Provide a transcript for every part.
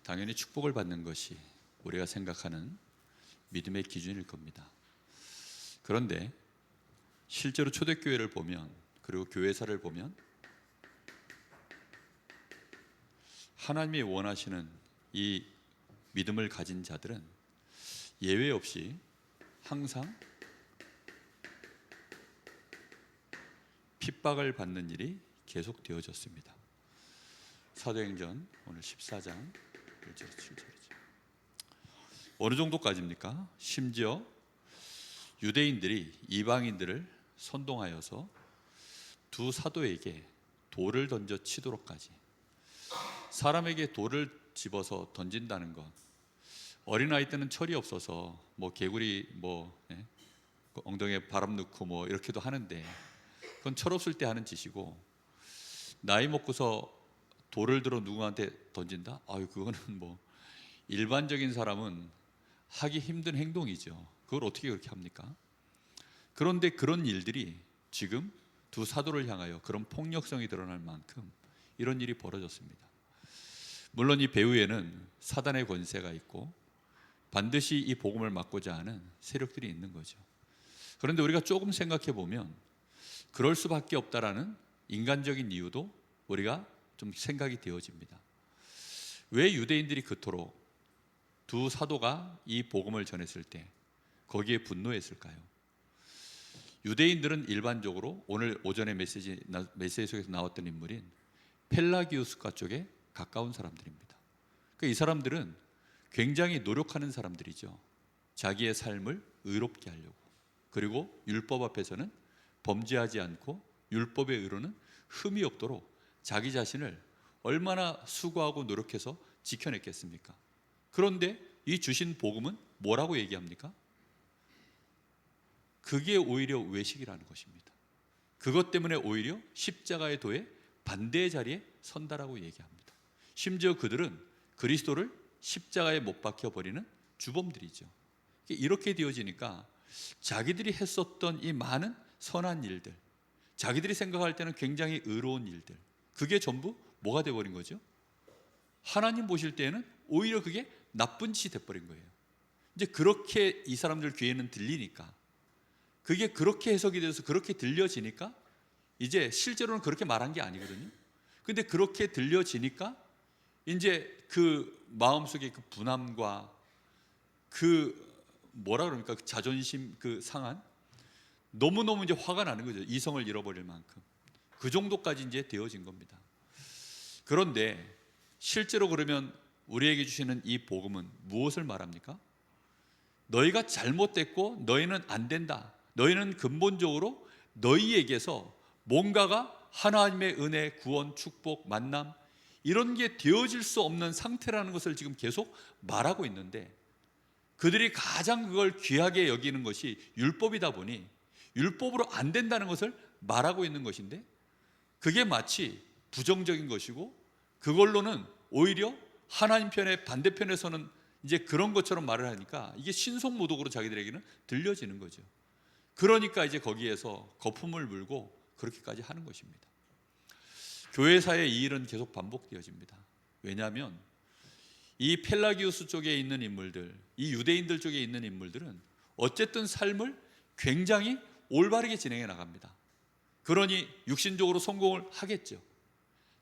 당연히 축복을 받는 것이 우리가 생각하는 믿음의 기준일 겁니다. 그런데 실제로 초대교회를 보면, 그리고 교회사를 보면 하나님이 원하시는 이 믿음을 가진 자들은 예외 없이 항상 핍박을 받는 일이 계속되어졌습니다. 사도행전 오늘 14장 1절에서 7절이죠. 어느 정도까지입니까? 심지어 유대인들이 이방인들을 선동하여서 두 사도에게 돌을 던져 치도록까지, 사람에게 돌을 집어서 던진다는 것, 어린아이 때는 철이 없어서 개구리 엉덩이에 바람 넣고 이렇게도 하는데, 그건 철없을 때 하는 짓이고, 나이 먹고서 돌을 들어 누구한테 던진다? 그거는 일반적인 사람은 하기 힘든 행동이죠. 그걸 어떻게 그렇게 합니까? 그런데 그런 일들이 지금 두 사도를 향하여 그런 폭력성이 드러날 만큼 이런 일이 벌어졌습니다. 물론 이 배후에는 사단의 권세가 있고 반드시 이 복음을 막고자 하는 세력들이 있는 거죠. 그런데 우리가 조금 생각해 보면 그럴 수밖에 없다라는 인간적인 이유도 우리가 좀 생각이 되어집니다. 왜 유대인들이 그토록 두 사도가 이 복음을 전했을 때 거기에 분노했을까요? 유대인들은 일반적으로 오늘 오전에 메시지 속에서 나왔던 인물인 펠라기우스가 쪽에 가까운 사람들입니다. 그러니까 이 사람들은 굉장히 노력하는 사람들이죠. 자기의 삶을 의롭게 하려고, 그리고 율법 앞에서는 범죄하지 않고 율법의 의로는 흠이 없도록 자기 자신을 얼마나 수고하고 노력해서 지켜냈겠습니까? 그런데 이 주신 복음은 뭐라고 얘기합니까? 그게 오히려 외식이라는 것입니다. 그것 때문에 오히려 십자가의 도에 반대의 자리에 선다라고 얘기합니다. 심지어 그들은 그리스도를 십자가에 못 박혀버리는 주범들이죠. 이렇게 되어지니까 자기들이 했었던 이 많은 선한 일들, 자기들이 생각할 때는 굉장히 의로운 일들, 그게 전부 뭐가 되어버린 거죠? 하나님 보실 때에는 오히려 그게 나쁜 짓이 돼버린 거예요. 이제 그렇게 이 사람들 귀에는 들리니까, 그게 그렇게 해석이 돼서 그렇게 들려지니까, 이제 실제로는 그렇게 말한 게 아니거든요. 근데 그렇게 들려지니까 이제 그 마음속에 그 분함과 그 그 자존심 그 상한, 너무너무 이제 화가 나는 거죠. 이성을 잃어버릴 만큼. 그 정도까지 이제 되어진 겁니다. 그런데 실제로 그러면 우리에게 주시는 이 복음은 무엇을 말합니까? 너희가 잘못됐고 너희는 안 된다. 너희는 근본적으로 너희에게서 뭔가가 하나님의 은혜, 구원, 축복, 만남, 이런 게 되어질 수 없는 상태라는 것을 지금 계속 말하고 있는데, 그들이 가장 그걸 귀하게 여기는 것이 율법이다 보니 율법으로 안 된다는 것을 말하고 있는 것인데, 그게 마치 부정적인 것이고 그걸로는 오히려 하나님 편의 반대편에서는 이제 그런 것처럼 말을 하니까 이게 신속모독으로 자기들에게는 들려지는 거죠. 그러니까 이제 거기에서 거품을 물고 그렇게까지 하는 것입니다. 교회사의 이 일은 계속 반복되어집니다. 왜냐하면 이 펠라기우스 쪽에 있는 인물들, 이 유대인들 쪽에 있는 인물들은 어쨌든 삶을 굉장히 올바르게 진행해 나갑니다. 그러니 육신적으로 성공을 하겠죠.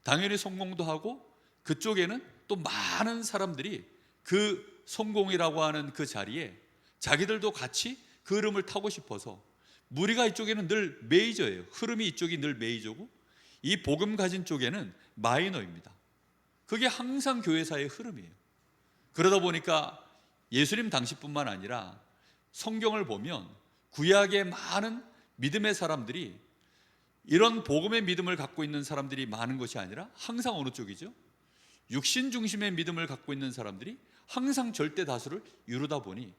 당연히 성공도 하고, 그쪽에는 또 많은 사람들이 그 성공이라고 하는 그 자리에 자기들도 같이 그 흐름을 타고 싶어서, 무리가 이쪽에는 늘 메이저예요. 흐름이 이쪽이 늘 메이저고 이 복음 가진 쪽에는 마이너입니다. 그게 항상 교회사의 흐름이에요. 그러다 보니까 예수님 당시뿐만 아니라 성경을 보면 구약의 많은 믿음의 사람들이 이런 복음의 믿음을 갖고 있는 사람들이 많은 것이 아니라 항상 어느 쪽이죠? 육신 중심의 믿음을 갖고 있는 사람들이 항상 절대 다수를 이루다 보니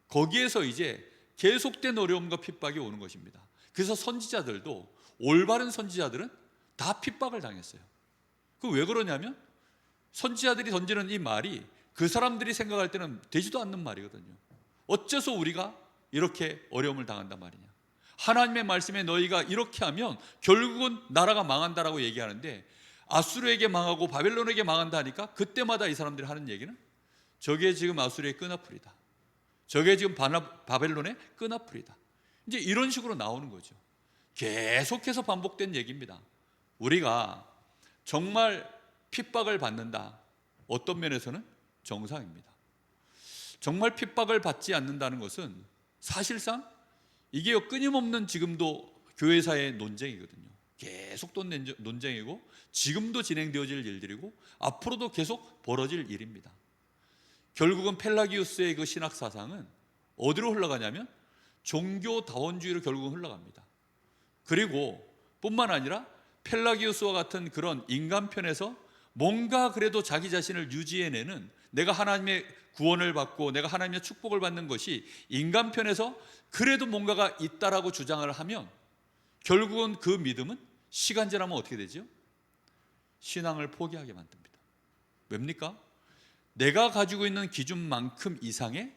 거기에서 이제 계속된 어려움과 핍박이 오는 것입니다. 그래서 선지자들도, 올바른 선지자들은 다 핍박을 당했어요. 그 왜 그러냐면 선지자들이 던지는 이 말이 그 사람들이 생각할 때는 되지도 않는 말이거든요. 어째서 우리가 이렇게 어려움을 당한단 말이냐. 하나님의 말씀에 너희가 이렇게 하면 결국은 나라가 망한다라고 얘기하는데, 아수르에게 망하고 바벨론에게 망한다 하니까 그때마다 이 사람들이 하는 얘기는 저게 지금 아수르의 끈앞풀이다, 저게 지금 바벨론의 끈앞풀이다, 이제 이런 식으로 나오는 거죠. 계속해서 반복된 얘기입니다. 우리가 정말 핍박을 받는다, 어떤 면에서는 정상입니다. 정말 핍박을 받지 않는다는 것은 사실상 이게 끊임없는 지금도 교회사의 논쟁이거든요. 계속 또 논쟁이고 지금도 진행되어질 일들이고 앞으로도 계속 벌어질 일입니다. 결국은 펠라기우스의 그 신학 사상은 어디로 흘러가냐면 종교다원주의로 결국은 흘러갑니다. 그리고 뿐만 아니라 펠라기우스와 같은 그런 인간편에서 뭔가 그래도 자기 자신을 유지해내는, 내가 하나님의 구원을 받고 내가 하나님의 축복을 받는 것이 인간편에서 그래도 뭔가가 있다라고 주장을 하면 결국은 그 믿음은 시간 지나면 어떻게 되죠? 신앙을 포기하게 만듭니다. 왜입니까? 내가 가지고 있는 기준만큼 이상의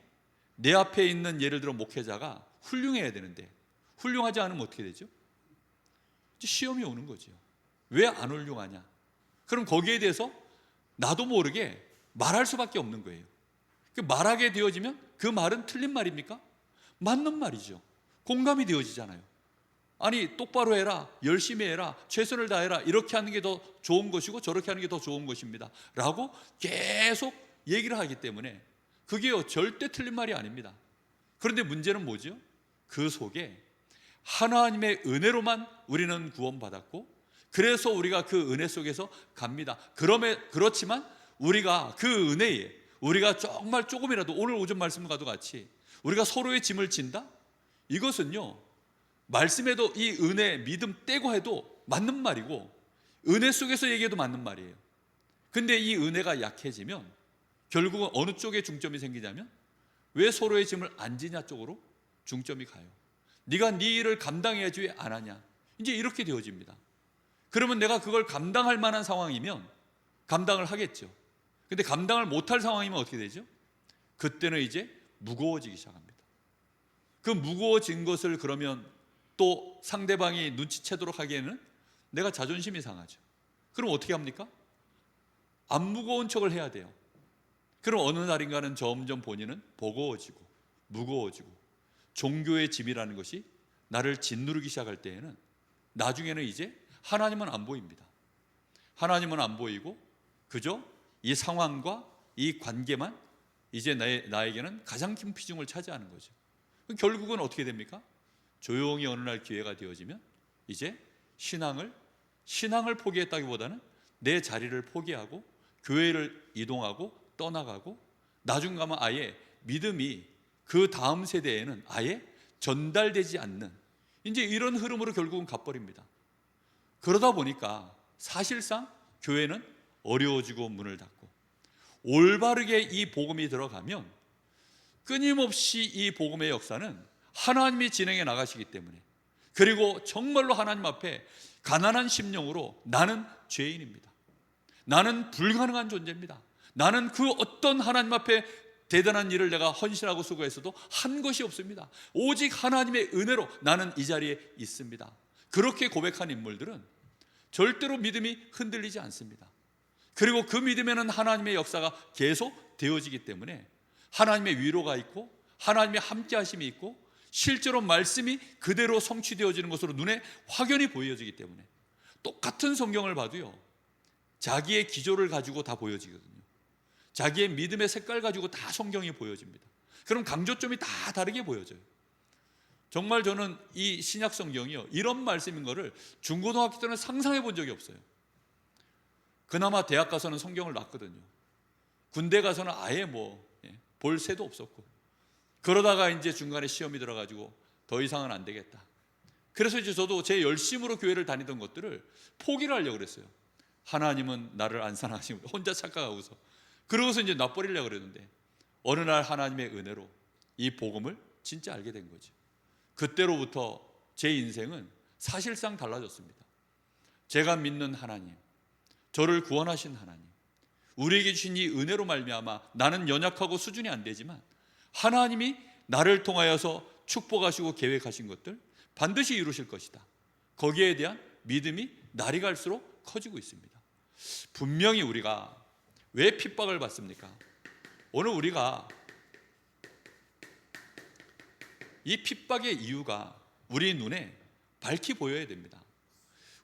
내 앞에 있는 예를 들어 목회자가 훌륭해야 되는데 훌륭하지 않으면 어떻게 되죠? 시험이 오는 거죠. 왜 안 훌륭하냐? 그럼 거기에 대해서 나도 모르게 말할 수밖에 없는 거예요. 말하게 되어지면 그 말은 틀린 말입니까? 맞는 말이죠. 공감이 되어지잖아요. 아니, 똑바로 해라, 열심히 해라, 최선을 다해라, 이렇게 하는 게 더 좋은 것이고 저렇게 하는 게 더 좋은 것입니다 라고 계속 얘기를 하기 때문에 그게요 절대 틀린 말이 아닙니다. 그런데 문제는 뭐죠? 그 속에 하나님의 은혜로만 우리는 구원받았고 그래서 우리가 그 은혜 속에서 갑니다. 그렇지만 우리가 그 은혜에 우리가 정말 조금이라도 오늘 오전 말씀과도 같이 우리가 서로의 짐을 진다? 이것은요 말씀에도 이 은혜, 믿음 떼고 해도 맞는 말이고 은혜 속에서 얘기해도 맞는 말이에요. 근데 이 은혜가 약해지면 결국은 어느 쪽에 중점이 생기냐면 왜 서로의 짐을 안 지냐 쪽으로 중점이 가요. 네가 네 일을 감당해야지 왜 안 하냐, 이제 이렇게 되어집니다. 그러면 내가 그걸 감당할 만한 상황이면 감당을 하겠죠. 근데 감당을 못할 상황이면 어떻게 되죠? 그때는 이제 무거워지기 시작합니다. 그 무거워진 것을 그러면 또 상대방이 눈치채도록 하기에는 내가 자존심이 상하죠. 그럼 어떻게 합니까? 안 무거운 척을 해야 돼요. 그럼 어느 날인가는 점점 본인은 버거워지고 무거워지고 종교의 짐이라는 것이 나를 짓누르기 시작할 때에는 나중에는 이제 하나님은 안 보입니다. 하나님은 안 보이고 그저 이 상황과 이 관계만 이제 나에게는 가장 큰 비중을 차지하는 거죠. 결국은 어떻게 됩니까? 조용히 어느 날 기회가 되어지면 이제 신앙을 포기했다기보다는 내 자리를 포기하고 교회를 이동하고 떠나가고 나중 가면 아예 믿음이 그 다음 세대에는 아예 전달되지 않는 이제 이런 흐름으로 결국은 가버립니다. 그러다 보니까 사실상 교회는 어려워지고 문을 닫고 올바르게 이 복음이 들어가면 끊임없이 이 복음의 역사는 하나님이 진행해 나가시기 때문에 그리고 정말로 하나님 앞에 가난한 심령으로 나는 죄인입니다. 나는 불가능한 존재입니다. 나는 그 어떤 하나님 앞에 대단한 일을 내가 헌신하고 수고했어도 한 것이 없습니다. 오직 하나님의 은혜로 나는 이 자리에 있습니다. 그렇게 고백한 인물들은 절대로 믿음이 흔들리지 않습니다. 그리고 그 믿음에는 하나님의 역사가 계속 되어지기 때문에 하나님의 위로가 있고 하나님의 함께 하심이 있고 실제로 말씀이 그대로 성취되어지는 것으로 눈에 확연히 보여지기 때문에 똑같은 성경을 봐도요 자기의 기조를 가지고 다 보여지거든요. 자기의 믿음의 색깔 가지고 다 성경이 보여집니다. 그럼 강조점이 다 다르게 보여져요. 정말 저는 이 신약 성경이요 이런 말씀인 거를 중고등학교 때는 상상해 본 적이 없어요. 그나마 대학 가서는 성경을 놨거든요. 군대 가서는 아예 볼 새도 없었고 그러다가 이제 중간에 시험이 들어가지고 더 이상은 안 되겠다. 그래서 이제 저도 제 열심으로 교회를 다니던 것들을 포기를 하려고 그랬어요. 하나님은 나를 안 사랑하시고 혼자 착각하고서 그러고서 이제 놔버리려고 그랬는데 어느 날 하나님의 은혜로 이 복음을 진짜 알게 된 거죠. 그때로부터 제 인생은 사실상 달라졌습니다. 제가 믿는 하나님, 저를 구원하신 하나님, 우리에게 주신 이 은혜로 말미암아 나는 연약하고 수준이 안 되지만 하나님이 나를 통하여서 축복하시고 계획하신 것들 반드시 이루실 것이다. 거기에 대한 믿음이 날이 갈수록 커지고 있습니다. 분명히 우리가 왜 핍박을 받습니까? 오늘 우리가 이 핍박의 이유가 우리 눈에 밝히 보여야 됩니다.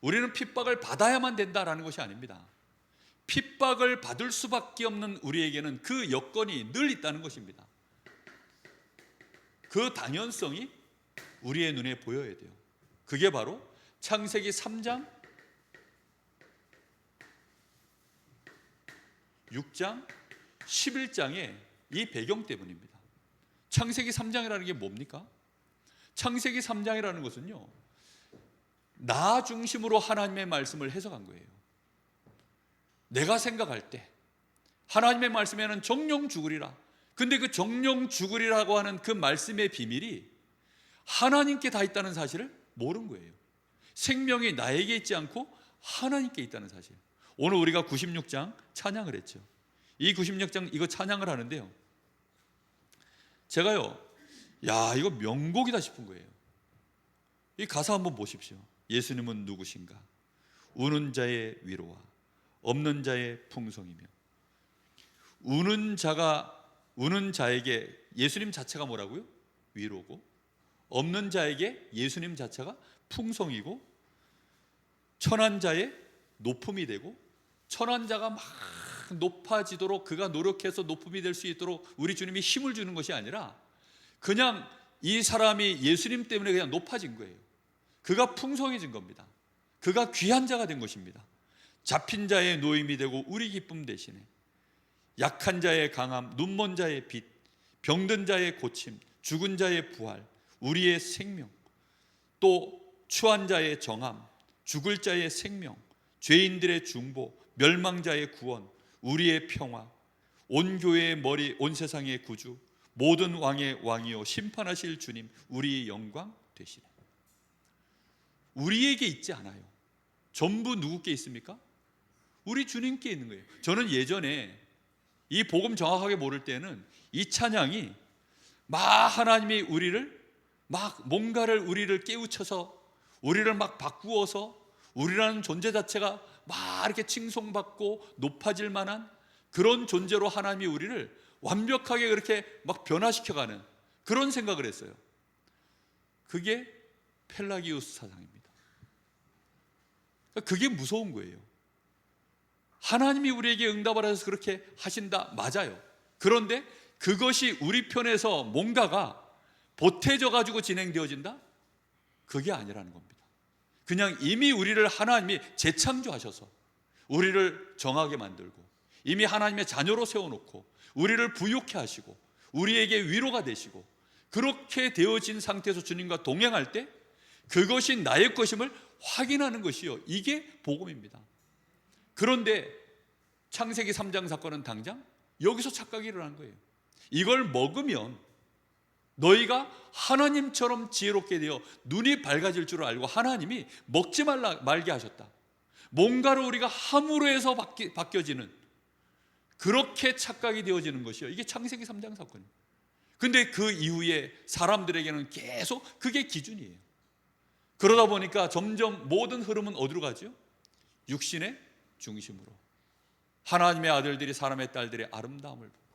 우리는 핍박을 받아야만 된다라는 것이 아닙니다. 핍박을 받을 수밖에 없는 우리에게는 그 여건이 늘 있다는 것입니다. 그 당연성이 우리의 눈에 보여야 돼요. 그게 바로 창세기 3장, 6장, 11장의 이 배경 때문입니다. 창세기 3장이라는 게 뭡니까? 창세기 3장이라는 것은요, 나 중심으로 하나님의 말씀을 해석한 거예요. 내가 생각할 때 하나님의 말씀에는 정령 죽으리라. 근데 그 정령 죽으리라고 하는 그 말씀의 비밀이 하나님께 다 있다는 사실을 모른 거예요. 생명이 나에게 있지 않고 하나님께 있다는 사실. 오늘 우리가 96장 찬양을 했죠. 이 96장 이거 찬양을 하는데요, 제가요, 야, 이거 명곡이다 싶은 거예요. 이 가사 한번 보십시오. 예수님은 누구신가? 우는 자의 위로와 없는 자의 풍성이며. 우는 자에게 예수님 자체가 뭐라고요? 위로고, 없는 자에게 예수님 자체가 풍성이고, 천한 자의 높음이 되고, 천한 자가 막 높아지도록 그가 노력해서 높음이 될 수 있도록 우리 주님이 힘을 주는 것이 아니라 그냥 이 사람이 예수님 때문에 그냥 높아진 거예요. 그가 풍성해진 겁니다. 그가 귀한 자가 된 것입니다. 잡힌 자의 노임이 되고 우리 기쁨 대신에 약한 자의 강함, 눈먼 자의 빛, 병든 자의 고침, 죽은 자의 부활, 우리의 생명, 또 추한 자의 정함, 죽을 자의 생명, 죄인들의 중보, 멸망자의 구원, 우리의 평화, 온 교회의 머리, 온 세상의 구주, 모든 왕의 왕이요 심판하실 주님, 우리의 영광 되시네. 우리에게 있지 않아요. 전부 누구께 있습니까? 우리 주님께 있는 거예요. 저는 예전에 이 복음 정확하게 모를 때는 이 찬양이 막 하나님이 우리를 막 뭔가를 우리를 깨우쳐서 우리를 막 바꾸어서 우리라는 존재 자체가 막 이렇게 칭송받고 높아질 만한 그런 존재로 하나님이 우리를 완벽하게 그렇게 막 변화시켜가는 그런 생각을 했어요. 그게 펠라기우스 사상입니다. 그게 무서운 거예요. 하나님이 우리에게 응답을 하셔서 그렇게 하신다, 맞아요. 그런데 그것이 우리 편에서 뭔가가 보태져 가지고 진행되어진다? 그게 아니라는 겁니다. 그냥 이미 우리를 하나님이 재창조하셔서 우리를 정하게 만들고 이미 하나님의 자녀로 세워놓고 우리를 부유케 하시고 우리에게 위로가 되시고 그렇게 되어진 상태에서 주님과 동행할 때 그것이 나의 것임을 확인하는 것이요, 이게 복음입니다. 그런데 창세기 3장 사건은 당장 여기서 착각이 일어난 거예요. 이걸 먹으면 너희가 하나님처럼 지혜롭게 되어 눈이 밝아질 줄 알고 하나님이 먹지 말게 하셨다. 뭔가를 우리가 함으로 해서 바뀌어지는 그렇게 착각이 되어지는 것이요, 이게 창세기 3장 사건입니다. 근데 그 이후에 사람들에게는 계속 그게 기준이에요. 그러다 보니까 점점 모든 흐름은 어디로 가죠? 육신의 중심으로. 하나님의 아들들이 사람의 딸들의 아름다움을 보고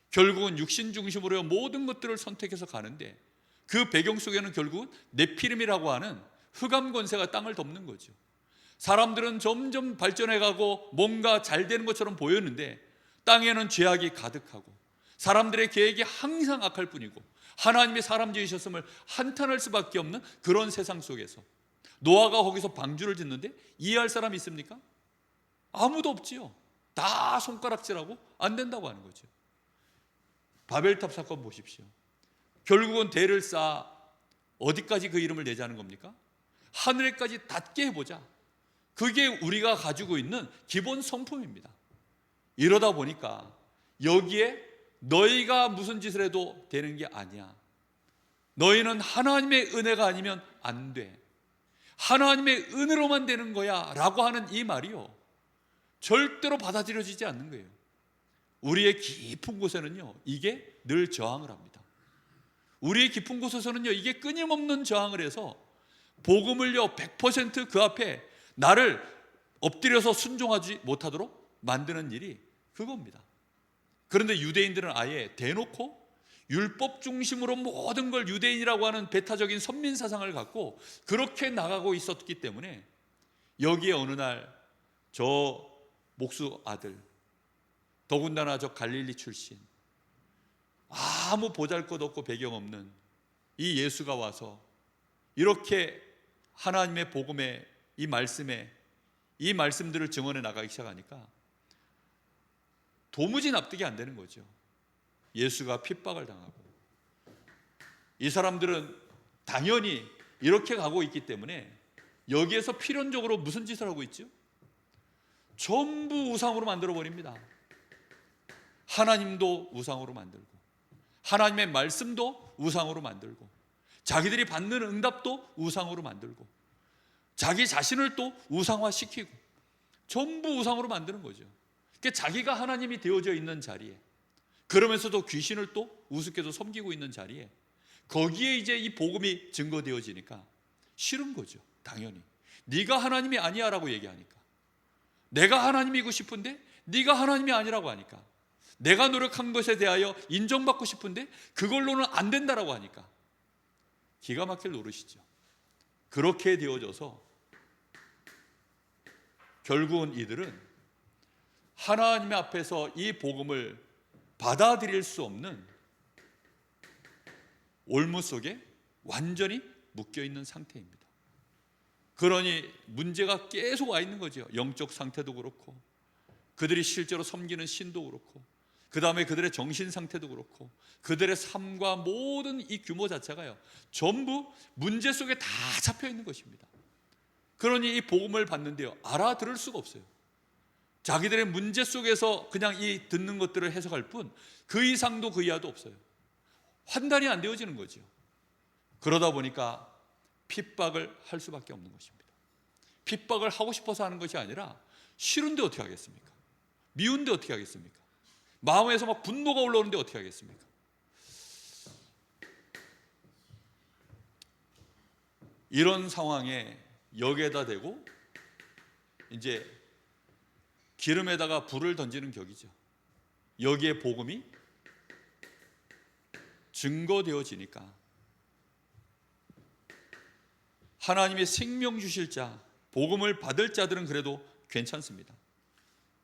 결국은 육신 중심으로 모든 것들을 선택해서 가는데 그 배경 속에는 결국은 네피림이라고 하는 흑암 권세가 땅을 덮는 거죠. 사람들은 점점 발전해가고 뭔가 잘 되는 것처럼 보였는데 땅에는 죄악이 가득하고 사람들의 계획이 항상 악할 뿐이고 하나님이 사람 지으셨음을 한탄할 수밖에 없는 그런 세상 속에서 노아가 거기서 방주를 짓는데 이해할 사람이 있습니까? 아무도 없지요. 다 손가락질하고 안 된다고 하는 거죠. 바벨탑 사건 보십시오. 결국은 대를 쌓아 어디까지 그 이름을 내자는 겁니까? 하늘에까지 닿게 해보자. 그게 우리가 가지고 있는 기본 성품입니다. 이러다 보니까 여기에 너희가 무슨 짓을 해도 되는 게 아니야. 너희는 하나님의 은혜가 아니면 안 돼. 하나님의 은혜로만 되는 거야 라고 하는 이 말이요, 절대로 받아들여지지 않는 거예요. 우리의 깊은 곳에는요, 이게 늘 저항을 합니다. 우리의 깊은 곳에서는요, 이게 끊임없는 저항을 해서 복음을요 100% 그 앞에 나를 엎드려서 순종하지 못하도록 만드는 일이 그겁니다. 그런데 유대인들은 아예 대놓고 율법 중심으로 모든 걸 유대인이라고 하는 배타적인 선민 사상을 갖고 그렇게 나가고 있었기 때문에 여기에 어느 날 저 목수 아들, 더군다나 저 갈릴리 출신, 아무 보잘것없고 배경 없는 이 예수가 와서 이렇게 하나님의 복음에 이 말씀에 이 말씀들을 증언해 나가기 시작하니까 도무지 납득이 안 되는 거죠. 예수가 핍박을 당하고 이 사람들은 당연히 이렇게 가고 있기 때문에 여기에서 필연적으로 무슨 짓을 하고 있죠? 전부 우상으로 만들어 버립니다. 하나님도 우상으로 만들고 하나님의 말씀도 우상으로 만들고 자기들이 받는 응답도 우상으로 만들고 자기 자신을 또 우상화시키고 전부 우상으로 만드는 거죠. 그러니까 자기가 하나님이 되어져 있는 자리에, 그러면서도 귀신을 또 우습게도 섬기고 있는 자리에, 거기에 이제 이 복음이 증거되어지니까 싫은 거죠. 당연히 네가 하나님이 아니야 라고 얘기하니까, 내가 하나님이고 싶은데 네가 하나님이 아니라고 하니까, 내가 노력한 것에 대하여 인정받고 싶은데 그걸로는 안 된다라고 하니까 기가 막힐 노릇이죠. 그렇게 되어져서 결국은 이들은 하나님의 앞에서 이 복음을 받아들일 수 없는 올무 속에 완전히 묶여있는 상태입니다. 그러니 문제가 계속 와 있는 거죠. 영적 상태도 그렇고 그들이 실제로 섬기는 신도 그렇고 그 다음에 그들의 정신 상태도 그렇고 그들의 삶과 모든 이 규모 자체가요, 전부 문제 속에 다 잡혀 있는 것입니다. 그러니 이 복음을 받는데요, 알아들을 수가 없어요. 자기들의 문제 속에서 그냥 이 듣는 것들을 해석할 뿐 그 이상도 그 이하도 없어요. 판단이 안 되어지는 거죠. 그러다 보니까 핍박을 할 수밖에 없는 것입니다. 핍박을 하고 싶어서 하는 것이 아니라 싫은데 어떻게 하겠습니까? 미운데 어떻게 하겠습니까? 마음에서 막 분노가 올라오는데 어떻게 하겠습니까? 이런 상황에 역에다 대고 이제 기름에다가 불을 던지는 격이죠. 여기에 복음이 증거되어지니까 하나님의 생명 주실 자, 복음을 받을 자들은 그래도 괜찮습니다.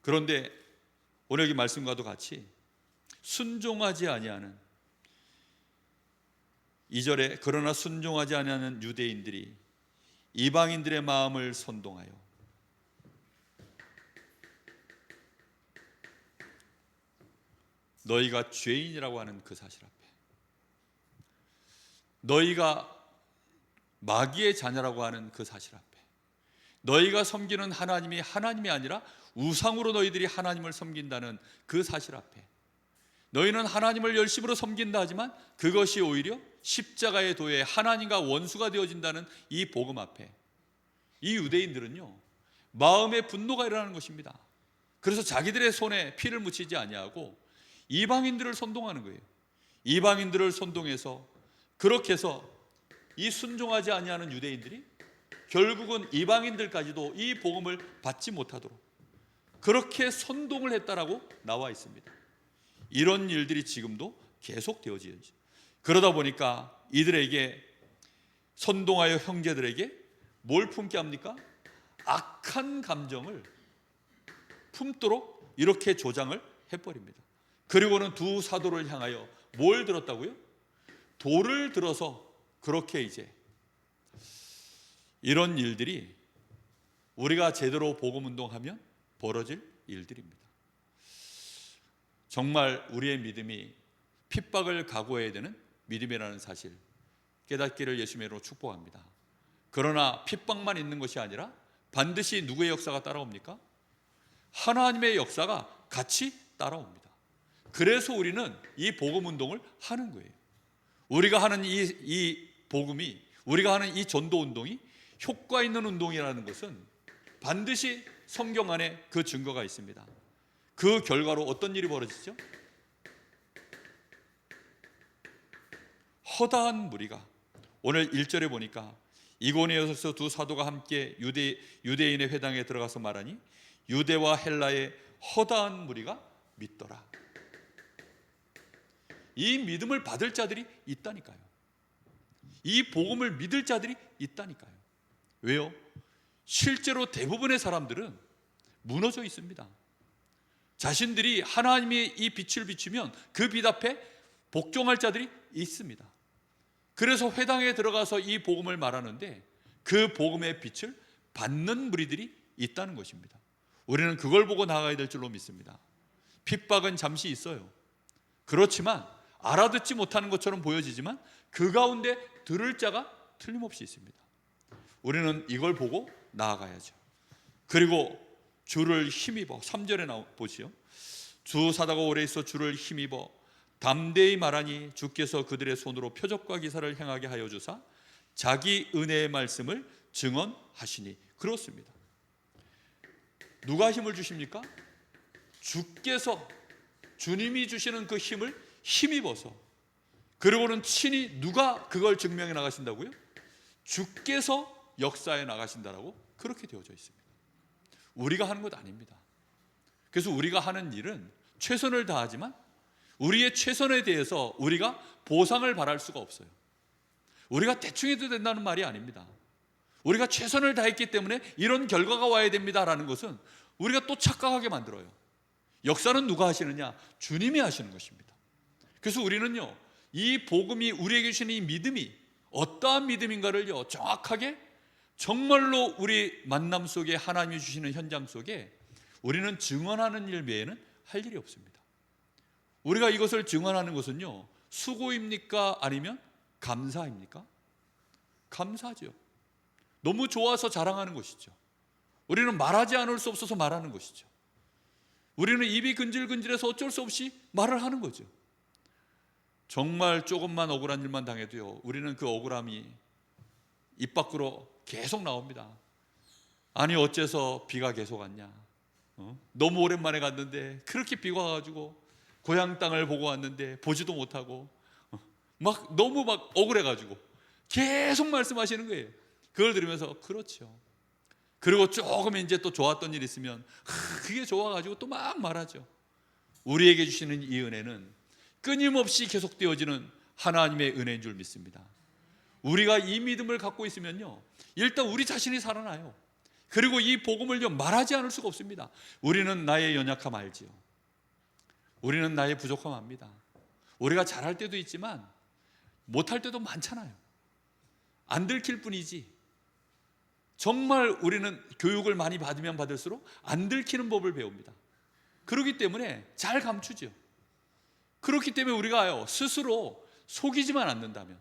그런데 오늘 여기 말씀과도 같이 순종하지 아니하는, 2절에 그러나 순종하지 아니하는 유대인들이 이방인들의 마음을 선동하여 너희가 죄인이라고 하는 그 사실 앞에, 너희가 마귀의 자녀라고 하는 그 사실 앞에, 너희가 섬기는 하나님이 하나님이 아니라 우상으로 너희들이 하나님을 섬긴다는 그 사실 앞에, 너희는 하나님을 열심으로 섬긴다 하지만 그것이 오히려 십자가의 도에 하나님과 원수가 되어진다는 이 복음 앞에 이 유대인들은요, 마음의 분노가 일어나는 것입니다. 그래서 자기들의 손에 피를 묻히지 아니하고 이방인들을 선동하는 거예요. 이방인들을 선동해서 그렇게 해서 이 순종하지 아니하는 유대인들이 결국은 이방인들까지도 이 복음을 받지 못하도록 그렇게 선동을 했다라고 나와 있습니다. 이런 일들이 지금도 계속 되어지죠. 그러다 보니까 이들에게 선동하여 형제들에게 뭘 품게 합니까? 악한 감정을 품도록 이렇게 조장을 해버립니다. 그리고는 두 사도를 향하여 뭘 들었다고요? 돌을 들어서 그렇게 이제 이런 일들이 우리가 제대로 복음운동하면 벌어질 일들입니다. 정말 우리의 믿음이 핍박을 각오해야 되는 믿음이라는 사실 깨닫기를 예수님의 이름으로 축복합니다. 그러나 핍박만 있는 것이 아니라 반드시 누구의 역사가 따라옵니까? 하나님의 역사가 같이 따라옵니다. 그래서 우리는 이 복음운동을 하는 거예요. 우리가 하는 이 복음이, 우리가 하는 이 전도운동이 효과 있는 운동이라는 것은 반드시 성경 안에 그 증거가 있습니다. 그 결과로 어떤 일이 벌어지죠? 허다한 무리가, 오늘 1절에 보니까 이고니온에서 두 사도가 함께 유대인의 회당에 들어가서 말하니 유대와 헬라의 허다한 무리가 믿더라. 이 믿음을 받을 자들이 있다니까요. 이 복음을 믿을 자들이 있다니까요. 왜요? 실제로 대부분의 사람들은 무너져 있습니다. 자신들이 하나님의 이 빛을 비추면 그 빛 앞에 복종할 자들이 있습니다. 그래서 회당에 들어가서 이 복음을 말하는데 그 복음의 빛을 받는 무리들이 있다는 것입니다. 우리는 그걸 보고 나아가야 될 줄로 믿습니다. 핍박은 잠시 있어요. 그렇지만 알아듣지 못하는 것처럼 보여지지만 그 가운데 들을 자가 틀림없이 있습니다. 우리는 이걸 보고 나아가야죠. 그리고 주를 힘입어 3절에 보시오. 주 사다가 오래 있어 주를 힘입어 담대히 말하니 주께서 그들의 손으로 표적과 기사를 행하게 하여 주사 자기 은혜의 말씀을 증언하시니. 그렇습니다. 누가 힘을 주십니까? 주께서, 주님이 주시는 그 힘을 힘입어서, 그리고는 친히 누가 그걸 증명해 나가신다고요? 주께서 역사에 나가신다라고 그렇게 되어져 있습니다. 우리가 하는 것 아닙니다. 그래서 우리가 하는 일은 최선을 다하지만 우리의 최선에 대해서 우리가 보상을 바랄 수가 없어요. 우리가 대충 해도 된다는 말이 아닙니다. 우리가 최선을 다했기 때문에 이런 결과가 와야 됩니다라는 것은 우리가 또 착각하게 만들어요. 역사는 누가 하시느냐? 주님이 하시는 것입니다. 그래서 우리는요, 이 복음이 우리에게 주시는 이 믿음이 어떠한 믿음인가를요 정확하게 정말로 우리 만남 속에 하나님이 주시는 현장 속에 우리는 증언하는 일 외에는 할 일이 없습니다. 우리가 이것을 증언하는 것은요 수고입니까? 아니면 감사입니까? 감사죠. 너무 좋아서 자랑하는 것이죠. 우리는 말하지 않을 수 없어서 말하는 것이죠. 우리는 입이 근질근질해서 어쩔 수 없이 말을 하는 거죠. 정말 조금만 억울한 일만 당해도요 우리는 그 억울함이 입 밖으로 계속 나옵니다. 아니 어째서 비가 계속 왔냐? 너무 오랜만에 갔는데 그렇게 비가 와가지고 고향 땅을 보고 왔는데 보지도 못하고 너무 억울해가지고 계속 말씀하시는 거예요. 그걸 들으면서 그렇죠. 그리고 조금 이제 또 좋았던 일 있으면 그게 좋아가지고 또 막 말하죠. 우리에게 주시는 이 은혜는 끊임없이 계속되어지는 하나님의 은혜인 줄 믿습니다. 우리가 이 믿음을 갖고 있으면요 일단 우리 자신이 살아나요. 그리고 이 복음을요 말하지 않을 수가 없습니다. 우리는 나의 연약함 알지요. 우리는 나의 부족함 압니다. 우리가 잘할 때도 있지만 못할 때도 많잖아요. 안 들킬 뿐이지 정말 우리는 교육을 많이 받으면 받을수록 안 들키는 법을 배웁니다. 그렇기 때문에 잘 감추죠. 그렇기 때문에 우리가요 스스로 속이지만 않는다면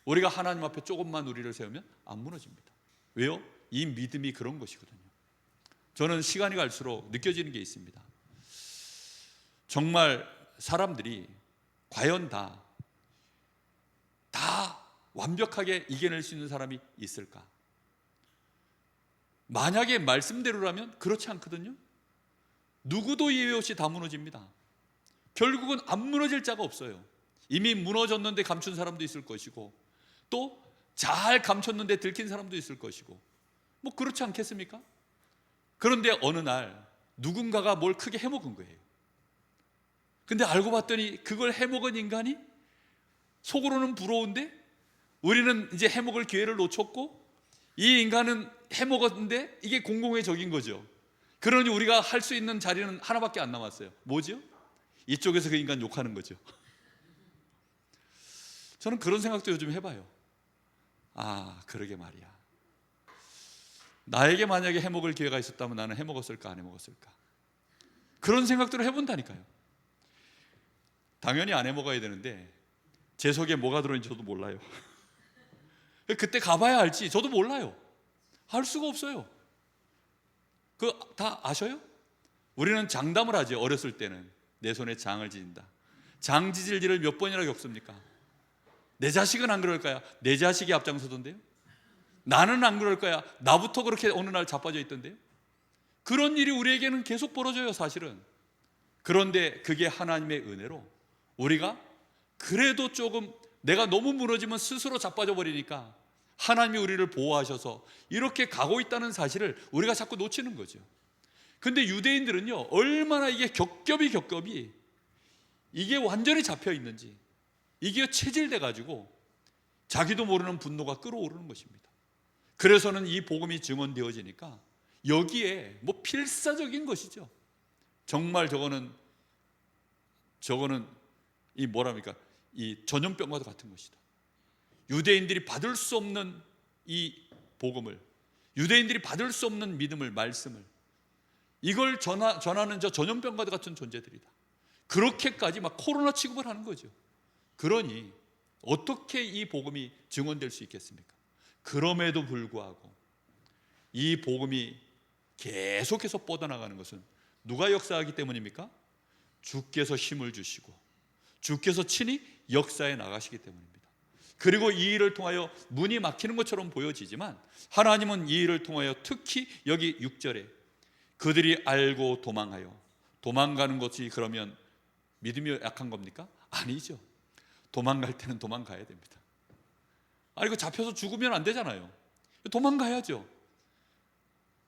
우리가 하나님 앞에 조금만 우리를 세우면 안 무너집니다. 왜요? 이 믿음이 그런 것이거든요. 저는 시간이 갈수록 느껴지는 게 있습니다. 정말 사람들이 과연 다 완벽하게 이겨낼 수 있는 사람이 있을까? 만약에 말씀대로라면 그렇지 않거든요. 누구도 예외 없이 다 무너집니다. 결국은 안 무너질 자가 없어요. 이미 무너졌는데 감춘 사람도 있을 것이고 또 잘 감췄는데 들킨 사람도 있을 것이고 뭐 그렇지 않겠습니까? 그런데 어느 날 누군가가 뭘 크게 해먹은 거예요. 근데 알고 봤더니 그걸 해먹은 인간이 속으로는 부러운데 우리는 이제 해먹을 기회를 놓쳤고 이 인간은 해먹었는데 이게 공공의 적인 거죠. 그러니 우리가 할 수 있는 자리는 하나밖에 안 남았어요. 뭐죠? 이쪽에서 그 인간 욕하는 거죠. 저는 그런 생각도 요즘 해봐요. 그러게 말이야. 나에게 만약에 해먹을 기회가 있었다면 나는 해먹었을까 안 해먹었을까? 그런 생각들을 해본다니까요. 당연히 안 해먹어야 되는데 제 속에 뭐가 들어있는지 저도 몰라요. 그때 가봐야 알지. 저도 몰라요. 알 수가 없어요. 그거 다 아셔요? 우리는 장담을 하죠. 어렸을 때는 내 손에 장을 지진다. 장 지질 일을 몇 번이나 겪습니까? 내 자식은 안 그럴 거야. 내 자식이 앞장서던데요. 나는 안 그럴 거야. 나부터 그렇게 어느 날 자빠져 있던데요. 그런 일이 우리에게는 계속 벌어져요, 사실은. 그런데 그게 하나님의 은혜로 우리가 그래도 조금 내가 너무 무너지면 스스로 자빠져 버리니까 하나님이 우리를 보호하셔서 이렇게 가고 있다는 사실을 우리가 자꾸 놓치는 거죠. 근데 유대인들은요, 얼마나 이게 겹겹이 이게 완전히 잡혀 있는지, 이게 체질돼 가지고 자기도 모르는 분노가 끌어오르는 것입니다. 그래서는 이 복음이 증언되어지니까 여기에 뭐 필사적인 것이죠. 정말 저거는 이 뭐랍니까? 이 전염병과도 같은 것이다. 유대인들이 받을 수 없는 이 복음을, 유대인들이 받을 수 없는 믿음을, 말씀을, 이걸 전하는 저 전염병과도 같은 존재들이다. 그렇게까지 막 코로나 취급을 하는 거죠. 그러니 어떻게 이 복음이 증언될 수 있겠습니까? 그럼에도 불구하고 이 복음이 계속해서 뻗어나가는 것은 누가 역사하기 때문입니까? 주께서 힘을 주시고 주께서 친히 역사에 나가시기 때문입니다. 그리고 이 일을 통하여 문이 막히는 것처럼 보여지지만 하나님은 이 일을 통하여 특히 여기 6절에 그들이 알고 도망하여, 도망가는 것이 그러면 믿음이 약한 겁니까? 아니죠. 도망갈 때는 도망가야 됩니다. 이거 잡혀서 죽으면 안 되잖아요. 도망가야죠.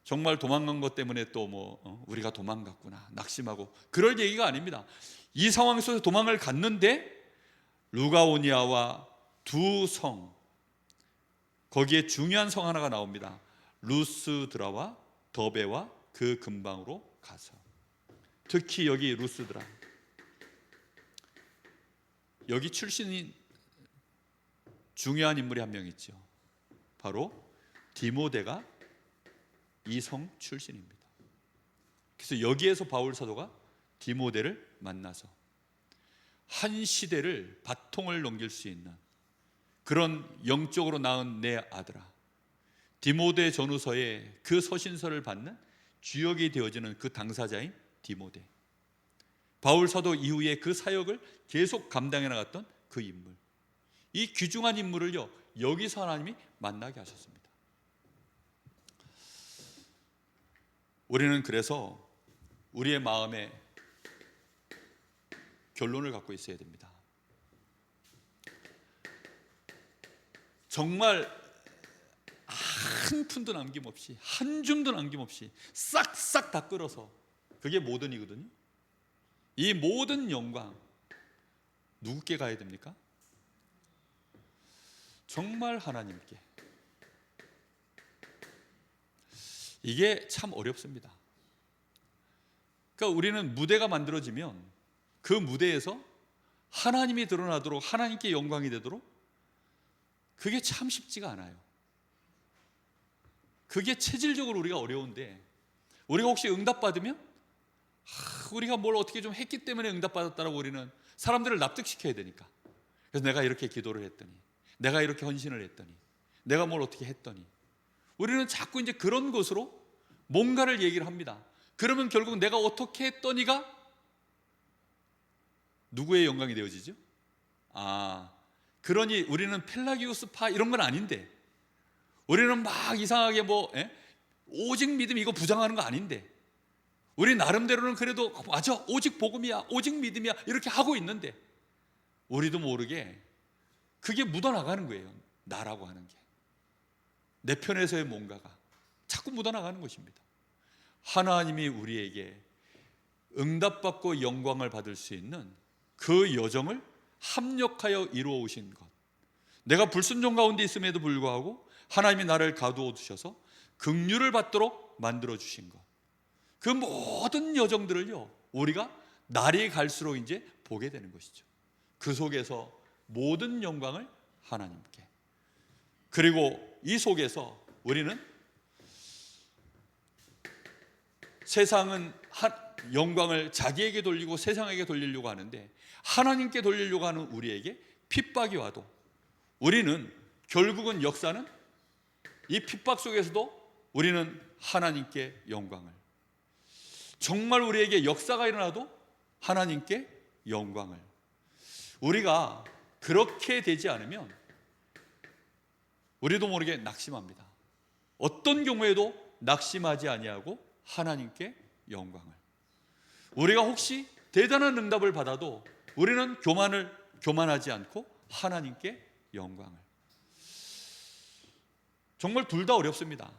정말 도망간 것 때문에 또 우리가 도망갔구나 낙심하고 그럴 얘기가 아닙니다. 이 상황 속에서 도망을 갔는데 루가오니아와 두 성, 거기에 중요한 성 하나가 나옵니다. 루스드라와 더베와 그 근방으로 가서, 특히 여기 루스드라, 여기 출신인 중요한 인물이 한 명 있죠. 바로 디모데가 이 성 출신입니다. 그래서 여기에서 바울 사도가 디모데를 만나서 한 시대를 바통을 넘길 수 있는 그런 영적으로 낳은 내 아들아, 디모데 전후서에 그 서신서를 받는 주역이 되어지는 그 당사자인 디모데, 바울 사도 이후에 그 사역을 계속 감당해 나갔던 그 인물, 이 귀중한 인물을요 여기서 하나님이 만나게 하셨습니다. 우리는 그래서 우리의 마음에 결론을 갖고 있어야 됩니다. 정말 한 푼도 남김없이, 한 줌도 남김없이 싹싹 다 끌어서, 그게 모든이거든요. 이 모든 영광 누구께 가야 됩니까? 정말 하나님께. 이게 참 어렵습니다. 그러니까 우리는 무대가 만들어지면 그 무대에서 하나님이 드러나도록, 하나님께 영광이 되도록, 그게 참 쉽지가 않아요. 그게 체질적으로 우리가 어려운데, 우리가 혹시 응답받으면 우리가 뭘 어떻게 좀 했기 때문에 응답받았다라고 우리는 사람들을 납득시켜야 되니까, 그래서 내가 이렇게 기도를 했더니, 내가 이렇게 헌신을 했더니, 내가 뭘 어떻게 했더니, 우리는 자꾸 이제 그런 것으로 뭔가를 얘기를 합니다. 그러면 결국 내가 어떻게 했더니가 누구의 영광이 되어지죠? 그러니 우리는 펠라기우스파 이런 건 아닌데, 우리는 막 이상하게 오직 믿음 이거 부정하는 거 아닌데, 우리 나름대로는 그래도 맞아, 오직 복음이야, 오직 믿음이야 이렇게 하고 있는데 우리도 모르게 그게 묻어나가는 거예요. 나라고 하는 게, 내 편에서의 뭔가가 자꾸 묻어나가는 것입니다. 하나님이 우리에게 응답받고 영광을 받을 수 있는 그 여정을 합력하여 이루어 오신 것, 내가 불순종 가운데 있음에도 불구하고 하나님이 나를 가두어 두셔서 긍휼을 받도록 만들어 주신 것, 그 모든 여정들을요 우리가 날이 갈수록 이제 보게 되는 것이죠. 그 속에서 모든 영광을 하나님께, 그리고 이 속에서 우리는 세상은 영광을 자기에게 돌리고 세상에게 돌리려고 하는데, 하나님께 돌리려고 하는 우리에게 핍박이 와도 우리는 결국은 역사는 이 핍박 속에서도 우리는 하나님께 영광을, 정말 우리에게 역사가 일어나도 하나님께 영광을, 우리가 그렇게 되지 않으면 우리도 모르게 낙심합니다. 어떤 경우에도 낙심하지 아니하고 하나님께 영광을, 우리가 혹시 대단한 응답을 받아도 우리는 교만하지 않고 하나님께 영광을. 정말 둘 다 어렵습니다.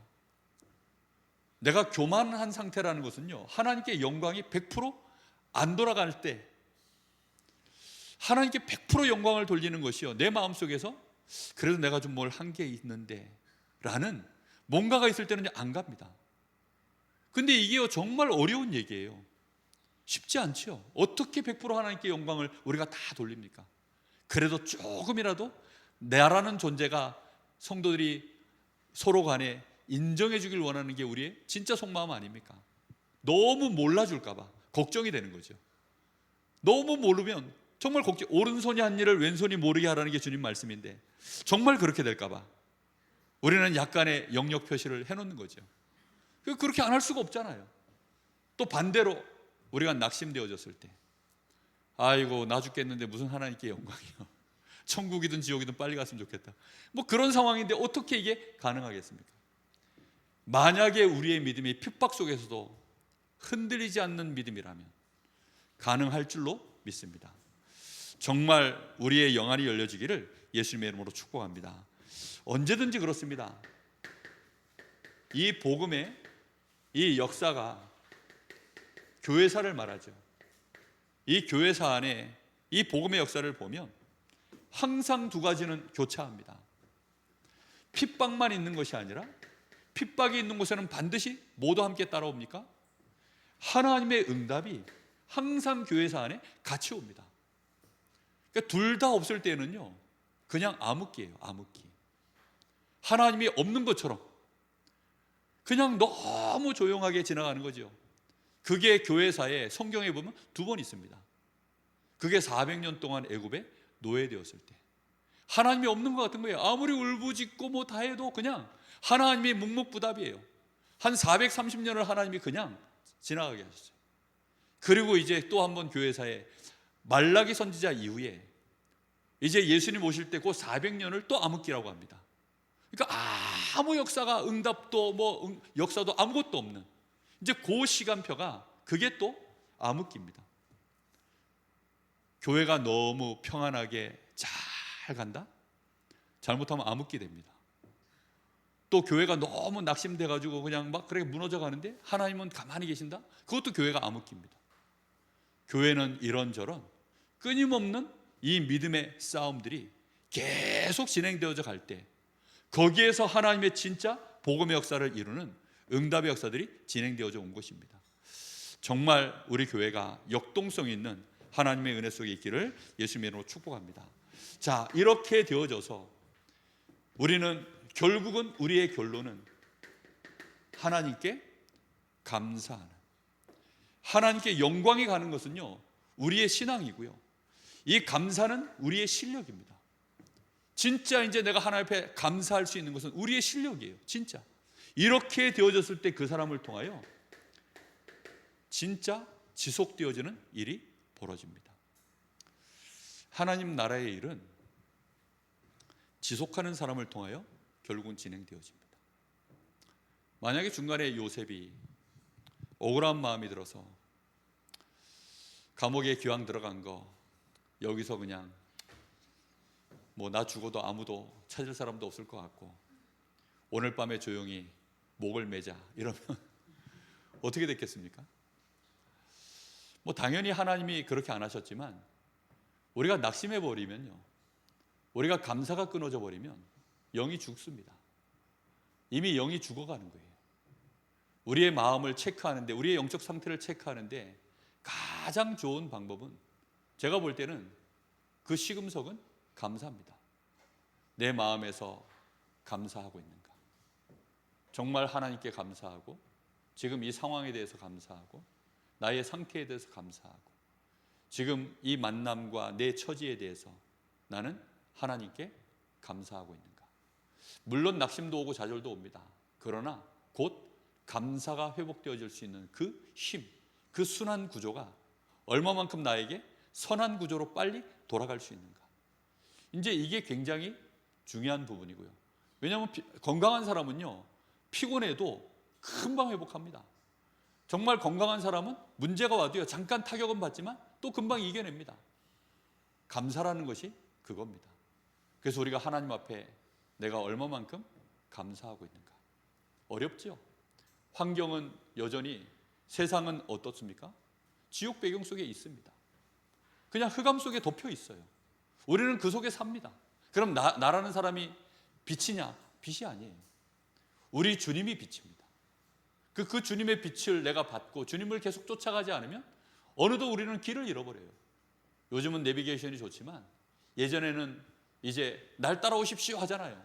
내가 교만한 상태라는 것은요, 하나님께 영광이 100%안 돌아갈 때, 하나님께 100% 영광을 돌리는 것이요, 내 마음속에서 그래도 내가 좀 뭘 한 게 있는데 라는 뭔가가 있을 때는 안 갑니다. 근데 이게 정말 어려운 얘기예요. 쉽지 않죠. 어떻게 100% 하나님께 영광을 우리가 다 돌립니까? 그래도 조금이라도 나라는 존재가, 성도들이 서로 간에 인정해 주길 원하는 게 우리의 진짜 속마음 아닙니까? 너무 몰라줄까 봐 걱정이 되는 거죠. 너무 모르면 정말 걱정, 오른손이 한 일을 왼손이 모르게 하라는 게 주님 말씀인데 정말 그렇게 될까 봐 우리는 약간의 영역 표시를 해놓는 거죠. 그렇게 안 할 수가 없잖아요. 또 반대로 우리가 낙심되어졌을 때, 아이고 나 죽겠는데 무슨 하나님께 영광이요, 천국이든 지옥이든 빨리 갔으면 좋겠다, 뭐 그런 상황인데 어떻게 이게 가능하겠습니까? 만약에 우리의 믿음이 핍박 속에서도 흔들리지 않는 믿음이라면 가능할 줄로 믿습니다. 정말 우리의 영안이 열려지기를 예수님의 이름으로 축복합니다. 언제든지 그렇습니다. 이 복음의 이 역사가 교회사를 말하죠. 이 교회사 안에 이 복음의 역사를 보면 항상 두 가지는 교차합니다. 핍박만 있는 것이 아니라 핍박이 있는 곳에는 반드시 모두 함께 따라옵니까? 하나님의 응답이 항상 교회사 안에 같이 옵니다. 그러니까 둘 다 없을 때는요, 그냥 암흑기예요. 암흑기. 하나님이 없는 것처럼 그냥 너무 조용하게 지나가는 거죠. 그게 교회사에 성경에 보면 두 번 있습니다. 그게 400년 동안 애굽에 노예되었을 때 하나님이 없는 것 같은 거예요. 아무리 울부짖고 뭐 다 해도 그냥 하나님이 묵묵부답이에요. 한 430년을 하나님이 그냥 지나가게 하셨어요. 그리고 이제 또 한 번 교회사에 말라기 선지자 이후에 이제 예수님 오실 때 그 400년을 또 암흑기라고 합니다. 그러니까 아무 역사가, 응답도 뭐 역사도 아무것도 없는, 이제 그 시간표가 그게 또 암흑기입니다. 교회가 너무 평안하게 잘 간다? 잘못하면 암흑기 됩니다. 또 교회가 너무 낙심돼 가지고 그냥 막 그렇게 무너져 가는데 하나님은 가만히 계신다? 그것도 교회가 암흑기입니다. 교회는 이런저런 끊임없는 이 믿음의 싸움들이 계속 진행되어져 갈 때 거기에서 하나님의 진짜 복음의 역사를 이루는 응답의 역사들이 진행되어져 온 것입니다. 정말 우리 교회가 역동성 있는 하나님의 은혜 속에 있기를 예수님의 이름으로 축복합니다. 자, 이렇게 되어져서 우리는 결국은, 우리의 결론은 하나님께 감사하는, 하나님께 영광이 가는 것은요 우리의 신앙이고요, 이 감사는 우리의 실력입니다. 진짜 이제 내가 하나님 앞에 감사할 수 있는 것은 우리의 실력이에요. 진짜 이렇게 되어졌을 때 그 사람을 통하여 진짜 지속되어지는 일이 벌어집니다. 하나님 나라의 일은 지속하는 사람을 통하여 결국은 진행되어집니다. 만약에 중간에 요셉이 억울한 마음이 들어서 감옥에 기왕 들어간 거 여기서 그냥 뭐 나 죽어도 아무도 찾을 사람도 없을 것 같고 오늘 밤에 조용히 목을 매자 이러면 어떻게 됐겠습니까? 뭐 당연히 하나님이 그렇게 안 하셨지만 우리가 낙심해 버리면요, 우리가 감사가 끊어져 버리면 영이 죽습니다. 이미 영이 죽어가는 거예요. 우리의 마음을 체크하는데, 우리의 영적 상태를 체크하는데 가장 좋은 방법은, 제가 볼 때는 그 시금석은 감사합니다. 내 마음에서 감사하고 있는가? 정말 하나님께 감사하고, 지금 이 상황에 대해서 감사하고, 나의 상태에 대해서 감사하고, 지금 이 만남과 내 처지에 대해서 나는 하나님께 감사하고 있는가? 물론 낙심도 오고 좌절도 옵니다. 그러나 곧 감사가 회복되어질 수 있는 그 힘, 그 순환 구조가 얼마만큼 나에게 선한 구조로 빨리 돌아갈 수 있는가? 이제 이게 굉장히 중요한 부분이고요. 왜냐하면 건강한 사람은요, 피곤해도 금방 회복합니다. 정말 건강한 사람은 문제가 와도요, 잠깐 타격은 받지만 또 금방 이겨냅니다. 감사라는 것이 그겁니다. 그래서 우리가 하나님 앞에 내가 얼마만큼 감사하고 있는가? 어렵죠. 환경은 여전히, 세상은 어떻습니까? 지옥 배경 속에 있습니다. 그냥 흑암 속에 덮여 있어요. 우리는 그 속에 삽니다. 그럼 나라는 사람이 빛이냐? 빛이 아니에요. 우리 주님이 빛입니다. 그 주님의 빛을 내가 받고 주님을 계속 쫓아가지 않으면 어느덧 우리는 길을 잃어버려요. 요즘은 내비게이션이 좋지만 예전에는 이제 날 따라오십시오 하잖아요.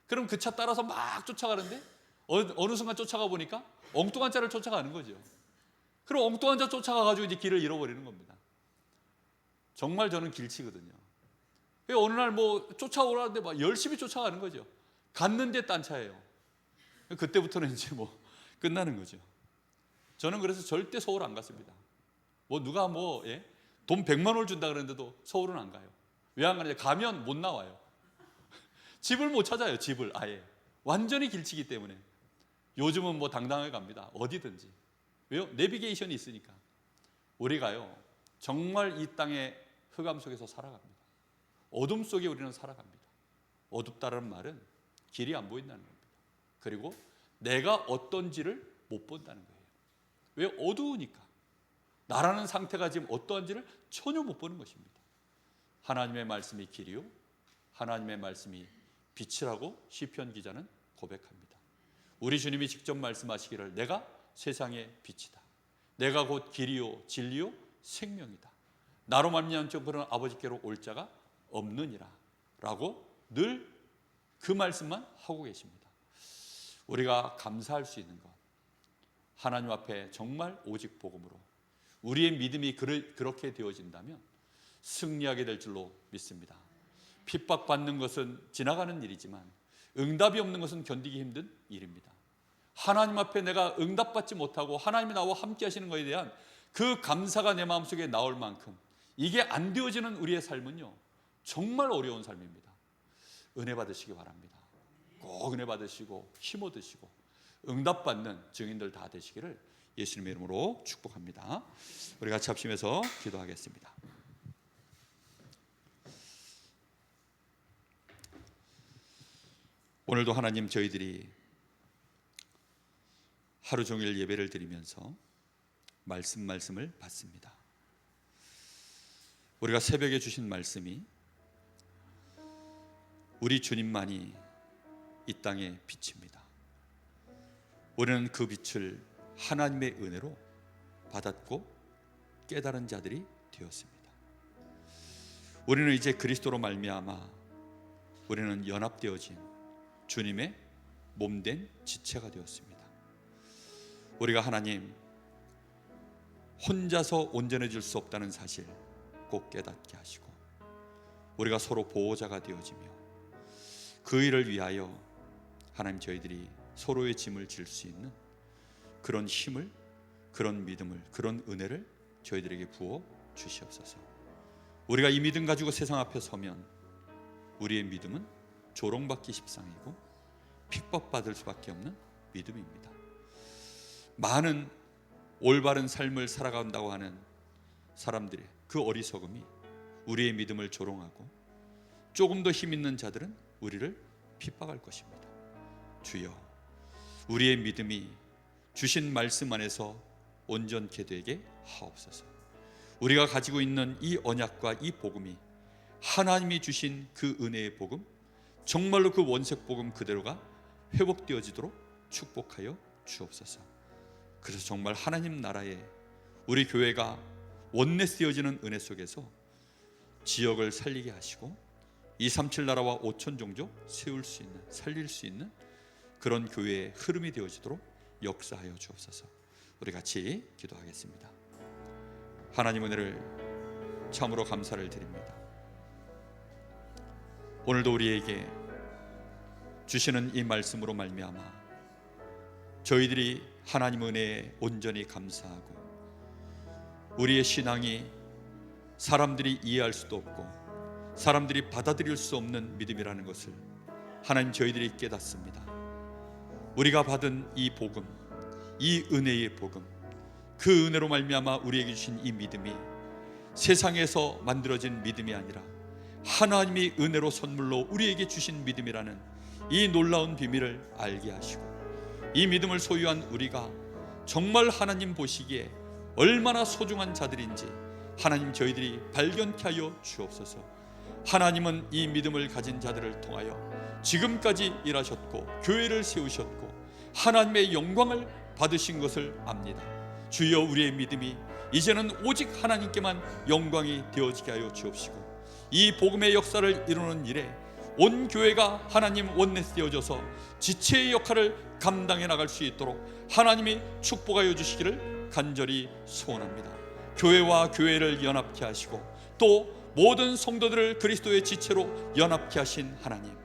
그럼 그 차 따라서 막 쫓아가는데 어느 순간 쫓아가 보니까 엉뚱한 차를 쫓아가는 거죠. 그럼 엉뚱한 차 쫓아가가지고 이제 길을 잃어버리는 겁니다. 정말 저는 길치거든요. 어느 날 뭐 쫓아오라는데 막 열심히 쫓아가는 거죠. 갔는데 딴 차예요. 그때부터는 이제 뭐 끝나는 거죠. 저는 그래서 절대 서울 안 갔습니다. 뭐 누가 돈 100만 원을 준다 그랬는데도 서울은 안 가요. 왜 안 가냐? 가면 못 나와요. 집을 못 찾아요. 집을 아예. 완전히 길치기 때문에. 요즘은 뭐 당당하게 갑니다. 어디든지. 왜요? 내비게이션이 있으니까. 우리가요, 정말 이 땅의 흑암 속에서 살아갑니다. 어둠 속에 우리는 살아갑니다. 어둡다는 말은 길이 안 보인다는 겁니다. 그리고 내가 어떤지를 못 본다는 거예요. 왜? 어두우니까. 나라는 상태가 지금 어떠한지를 전혀 못 보는 것입니다. 하나님의 말씀이 길이요, 하나님의 말씀이 빛이라고 시편 기자는 고백합니다. 우리 주님이 직접 말씀하시기를 내가 세상의 빛이다. 내가 곧 길이요 진리요 생명이다. 나로 말미암은 그런 아버지께로 올 자가 없느니라 라고 늘 그 말씀만 하고 계십니다. 우리가 감사할 수 있는 것, 하나님 앞에 정말 오직 복음으로 우리의 믿음이 그렇게 되어진다면 승리하게 될 줄로 믿습니다. 핍박받는 것은 지나가는 일이지만 응답이 없는 것은 견디기 힘든 일입니다. 하나님 앞에 내가 응답받지 못하고 하나님이 나와 함께 하시는 것에 대한 그 감사가 내 마음속에 나올 만큼 이게 안 되어지는 우리의 삶은요, 정말 어려운 삶입니다. 은혜 받으시기 바랍니다. 꼭 은혜 받으시고 힘 얻으시고 응답받는 증인들 다 되시기를 예수님의 이름으로 축복합니다. 우리 같이 합심해서 기도하겠습니다. 오늘도 하나님, 저희들이 하루 종일 예배를 드리면서 말씀을 받습니다. 우리가 새벽에 주신 말씀이 우리 주님만이 이 땅의 빛입니다. 우리는 그 빛을 하나님의 은혜로 받았고 깨달은 자들이 되었습니다. 우리는 이제 그리스도로 말미암아 우리는 연합되어진 주님의 몸된 지체가 되었습니다. 우리가 하나님 혼자서 온전해질 수 없다는 사실 꼭 깨닫게 하시고 우리가 서로 보호자가 되어지며 그 일을 위하여 하나님, 저희들이 서로의 짐을 질 수 있는 그런 힘을, 그런 믿음을, 그런 은혜를 저희들에게 부어 주시옵소서. 우리가 이 믿음 가지고 세상 앞에 서면 우리의 믿음은 조롱받기 십상이고 핍박받을 수밖에 없는 믿음입니다. 많은 올바른 삶을 살아간다고 하는 사람들의 그 어리석음이 우리의 믿음을 조롱하고 조금 더 힘 있는 자들은 우리를 핍박할 것입니다. 주여, 우리의 믿음이 주신 말씀 안에서 온전케 되게 하옵소서. 우리가 가지고 있는 이 언약과 이 복음이 하나님이 주신 그 은혜의 복음, 정말로 그 원색 복음 그대로가 회복되어지도록 축복하여 주옵소서. 그래서 정말 하나님 나라에 우리 교회가 원내스되어지는 은혜 속에서 지역을 살리게 하시고 237 나라와 5천 종족 세울 수 있는, 살릴 수 있는 그런 교회의 흐름이 되어지도록 역사하여 주옵소서. 우리 같이 기도하겠습니다. 하나님, 은혜를 참으로 감사를 드립니다. 오늘도 우리에게 주시는 이 말씀으로 말미암아 저희들이 하나님 은혜에 온전히 감사하고 우리의 신앙이 사람들이 이해할 수도 없고 사람들이 받아들일 수 없는 믿음이라는 것을 하나님, 저희들이 깨닫습니다. 우리가 받은 이 복음, 이 은혜의 복음, 그 은혜로 말미암아 우리에게 주신 이 믿음이 세상에서 만들어진 믿음이 아니라 하나님이 은혜로 선물로 우리에게 주신 믿음이라는 이 놀라운 비밀을 알게 하시고 이 믿음을 소유한 우리가 정말 하나님 보시기에 얼마나 소중한 자들인지 하나님 저희들이 발견케 하여 주옵소서. 하나님은 이 믿음을 가진 자들을 통하여 지금까지 일하셨고 교회를 세우셨고 하나님의 영광을 받으신 것을 압니다. 주여, 우리의 믿음이 이제는 오직 하나님께만 영광이 되어지게 하여 주옵시고 이 복음의 역사를 이루는 일에 온 교회가 하나님 원내스 되어져서 지체의 역할을 감당해 나갈 수 있도록 하나님이 축복하여 주시기를 간절히 소원합니다. 교회와 교회를 연합케 하시고 또 모든 성도들을 그리스도의 지체로 연합케 하신 하나님,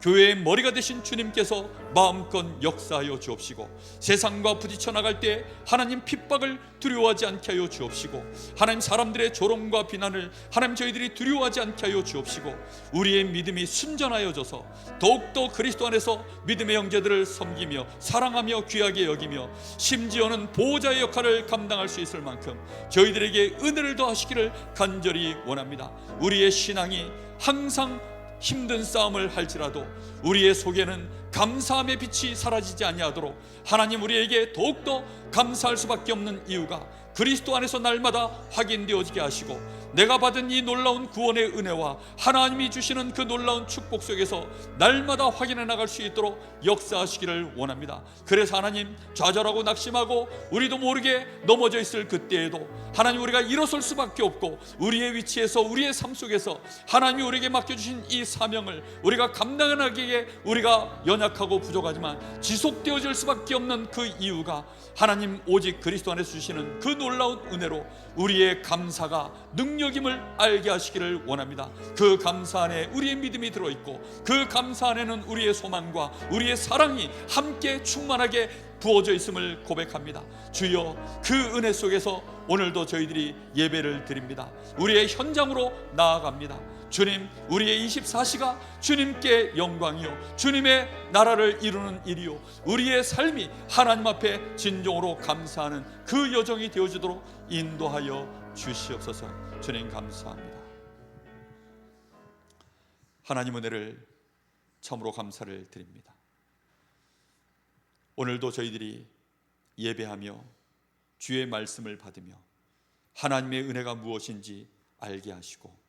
교회의 머리가 되신 주님께서 마음껏 역사하여 주옵시고 세상과 부딪혀 나갈 때 하나님 핍박을 두려워하지 않게 하여 주옵시고 하나님 사람들의 조롱과 비난을 하나님 저희들이 두려워하지 않게 하여 주옵시고 우리의 믿음이 순전하여져서 더욱더 그리스도 안에서 믿음의 형제들을 섬기며 사랑하며 귀하게 여기며 심지어는 보호자의 역할을 감당할 수 있을 만큼 저희들에게 은혜를 더하시기를 간절히 원합니다. 우리의 신앙이 항상 힘든 싸움을 할지라도 우리의 속에는 감사함의 빛이 사라지지 아니하도록 하나님 우리에게 더욱더 감사할 수밖에 없는 이유가 그리스도 안에서 날마다 확인되어지게 하시고 내가 받은 이 놀라운 구원의 은혜와 하나님이 주시는 그 놀라운 축복 속에서 날마다 확인해 나갈 수 있도록 역사하시기를 원합니다. 그래서 하나님, 좌절하고 낙심하고 우리도 모르게 넘어져 있을 그때에도 하나님 우리가 일어설 수밖에 없고 우리의 위치에서 우리의 삶 속에서 하나님이 우리에게 맡겨주신 이 사명을 우리가 감당하기에 우리가 연약하고 부족하지만 지속되어질 수밖에 없는 그 이유가 하나님 오직 그리스도 안에서 주시는 그 놀라운 은혜로 우리의 감사가 능력임을 알게 하시기를 원합니다. 그 감사 안에 우리의 믿음이 들어있고 그 감사 안에는 우리의 소망과 우리의 사랑이 함께 충만하게 부어져 있음을 고백합니다. 주여, 그 은혜 속에서 오늘도 저희들이 예배를 드립니다. 우리의 현장으로 나아갑니다. 주님, 우리의 24시가 주님께 영광이요 주님의 나라를 이루는 일이요 우리의 삶이 하나님 앞에 진정으로 감사하는 그 여정이 되어지도록 인도하여 주시옵소서. 주님 감사합니다. 하나님 은혜를 참으로 감사를 드립니다. 오늘도 저희들이 예배하며 주의 말씀을 받으며 하나님의 은혜가 무엇인지 알게 하시고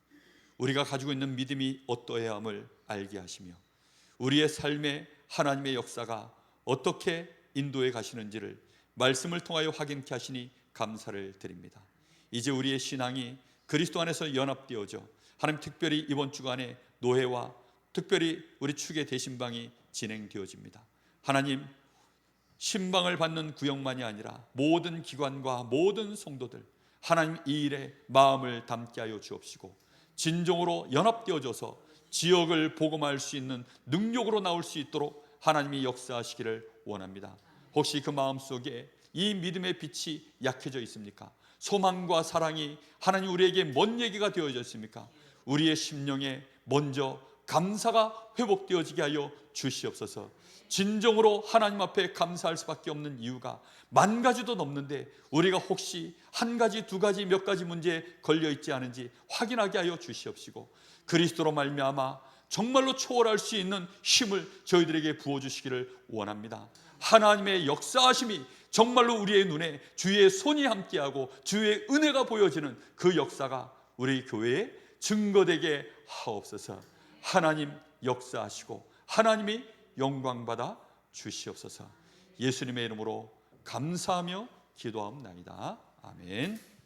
우리가 가지고 있는 믿음이 어떠해야 함을 알게 하시며 우리의 삶에 하나님의 역사가 어떻게 인도해 가시는지를 말씀을 통하여 확인케 하시니 감사를 드립니다. 이제 우리의 신앙이 그리스도 안에서 연합되어져 하나님 특별히 이번 주간에 노회와 특별히 우리 축의 대신방이 진행되어집니다. 하나님, 신방을 받는 구역만이 아니라 모든 기관과 모든 성도들 하나님 이 일에 마음을 담게 하여 주옵시고 진정으로 연합되어져서 지역을 복음할 수 있는 능력으로 나올 수 있도록 하나님이 역사하시기를 원합니다. 혹시 그 마음속에 이 믿음의 빛이 약해져 있습니까? 소망과 사랑이 하나님 우리에게 먼 얘기가 되어져 있습니까? 우리의 심령에 먼저 감사가 회복되어지게 하여 주시옵소서. 진정으로 하나님 앞에 감사할 수밖에 없는 이유가 만 가지도 넘는데 우리가 혹시 한 가지, 두 가지, 몇 가지 문제에 걸려 있지 않은지 확인하게 하여 주시옵시고 그리스도로 말미암아 정말로 초월할 수 있는 힘을 저희들에게 부어주시기를 원합니다. 하나님의 역사하심이 정말로 우리의 눈에 주의 손이 함께하고 주의 은혜가 보여지는 그 역사가 우리 교회에 증거되게 하옵소서. 하나님 역사하시고 하나님이 영광받아 주시옵소서. 예수님의 이름으로 감사하며 기도하옵나이다. 아멘.